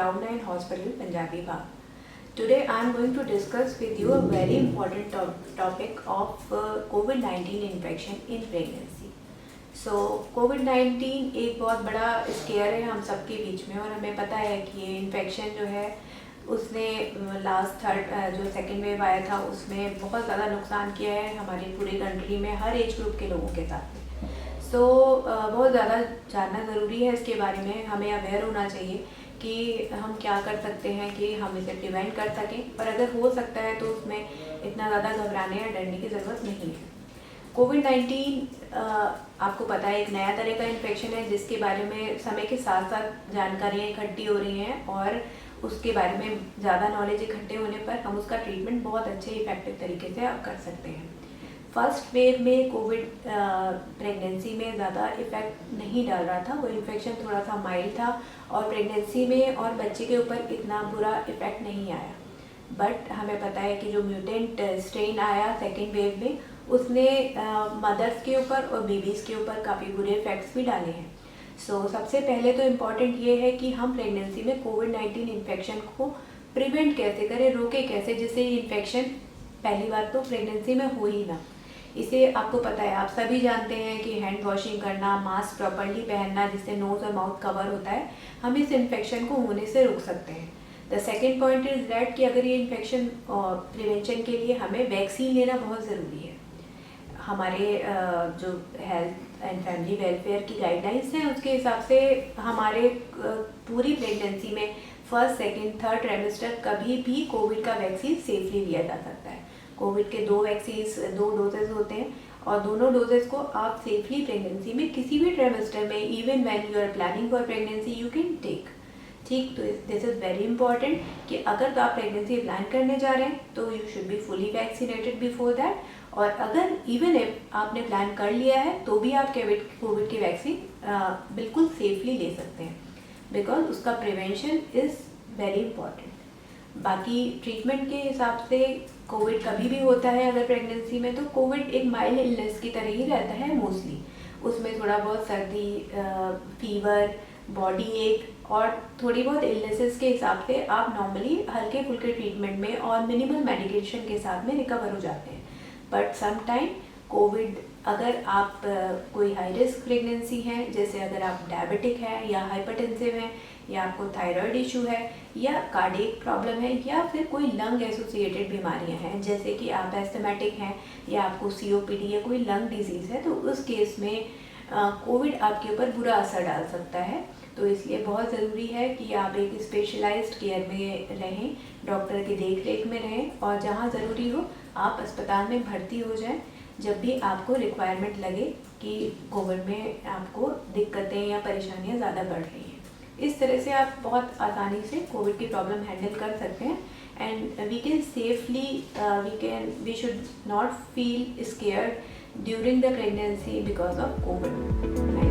Cloud9 Hospital, Punjabi Bagh. Today I am going to discuss with you a very important topic of COVID-19 infection in pregnancy. So COVID-19 एक बहुत बड़ा square है हम सबके बीच में, और हमें पता है कि ये इन्फेक्शन जो है उसने लास्ट जो सेकेंड वेव आया था उसमें बहुत ज़्यादा नुकसान किया है हमारी पूरी कंट्री में हर एज ग्रुप के लोगों के साथ। सो बहुत ज़्यादा जानना ज़रूरी है इसके बारे में, हमें अवेयर होना चाहिए कि हम क्या कर सकते हैं कि हम इसे प्रिवेंट कर सकें, पर अगर हो सकता है तो उसमें इतना ज़्यादा घबराने या डरने की ज़रूरत नहीं है। कोविड-19 आपको पता है एक नया तरह का इन्फेक्शन है जिसके बारे में समय के साथ साथ जानकारियाँ इकट्ठी हो रही हैं, और उसके बारे में ज़्यादा नॉलेज इकट्ठे होने पर हम उसका ट्रीटमेंट बहुत अच्छे इफेक्टिव तरीके से कर सकते हैं। फर्स्ट वेव में कोविड प्रेगनेंसी में ज़्यादा इफ़ेक्ट नहीं डाल रहा था, वो इन्फेक्शन थोड़ा सा माइल्ड था और प्रेगनेंसी में और बच्चे के ऊपर इतना बुरा इफ़ेक्ट नहीं आया। बट हमें पता है कि जो म्यूटेंट स्ट्रेन आया सेकेंड वेव में उसने मदर्स के ऊपर और बेबीज़ के ऊपर काफ़ी बुरे इफ़ेक्ट्स भी डाले हैं। सो सबसे पहले तो इम्पॉर्टेंट ये है कि हम प्रेगनेंसी में कोविड-19 इन्फेक्शन को प्रिवेंट कैसे करें, रोके कैसे, जिससे ये इन्फेक्शन पहली बार तो प्रेगनेंसी में हो ही ना। इसे आपको पता है, आप सभी जानते हैं कि हैंड वॉशिंग करना, मास्क प्रॉपर्ली पहनना जिससे नोज़ और माउथ कवर होता है, हम इस इन्फेक्शन को होने से रोक सकते हैं। The second point is that कि अगर ये इन्फेक्शन प्रिवेंशन के लिए हमें वैक्सीन लेना बहुत ज़रूरी है। हमारे जो हेल्थ एंड फैमिली वेलफेयर की गाइडलाइंस हैं उसके हिसाब से हमारे पूरी प्रेगनेंसी में फर्स्ट सेकेंड थर्ड ट्राइमेस्टर कभी भी कोविड का वैक्सीन सेफली लिया जा सकता है। कोविड के 2 डोजेज होते हैं और दोनों डोजेज को आप सेफली प्रेगनेंसी में किसी भी ट्राइमेस्टर में, even when you are planning for pregnancy, you can take. ठीक, तो दिस इज़ वेरी इंपॉर्टेंट कि अगर तो आप प्रेगनेंसी प्लान करने जा रहे हैं तो you should be fully vaccinated before that, और अगर इवन इफ आपने प्लान कर लिया है तो भी आप कोविड की वैक्सीन बिल्कुल सेफली ले सकते हैं, बिकॉज उसका प्रिवेंशन इज़ वेरी इंपॉर्टेंट। बाकी ट्रीटमेंट के हिसाब से कोविड कभी भी होता है अगर प्रेगनेंसी में, तो कोविड एक माइल्ड इलनेस की तरह ही रहता है मोस्टली। उसमें थोड़ा बहुत सर्दी, फीवर, बॉडी एक और थोड़ी बहुत इलनेसेस के हिसाब से आप नॉर्मली हल्के फुल्के ट्रीटमेंट में और मिनिमल मेडिकेशन के साथ में रिकवर हो जाते हैं। बट समटाइम कोविड, अगर आप कोई हाई रिस्क प्रेगनेंसी है, जैसे अगर आप डायबिटिक है या हाइपरटेंसिव है या आपको थायराइड इशू है या कार्डियक प्रॉब्लम है या फिर कोई लंग एसोसिएटेड बीमारियां हैं, जैसे कि आप एस्थमेटिक हैं या आपको COPD या कोई लंग डिजीज़ है, तो उस केस में कोविड आपके ऊपर बुरा असर डाल सकता है। तो इसलिए बहुत ज़रूरी है कि आप एक स्पेशलाइज्ड केयर में रहें, डॉक्टर की देख रेख में रहें, और जहाँ ज़रूरी हो आप अस्पताल में भर्ती हो जाएं जब भी आपको रिक्वायरमेंट लगे कि कोविड में आपको दिक्कतें या परेशानियाँ ज़्यादा बढ़ रही हैं। इस तरह से आप बहुत आसानी से कोविड की प्रॉब्लम हैंडल कर सकते हैं, and we can safely we should not feel scared during the pregnancy because of Covid.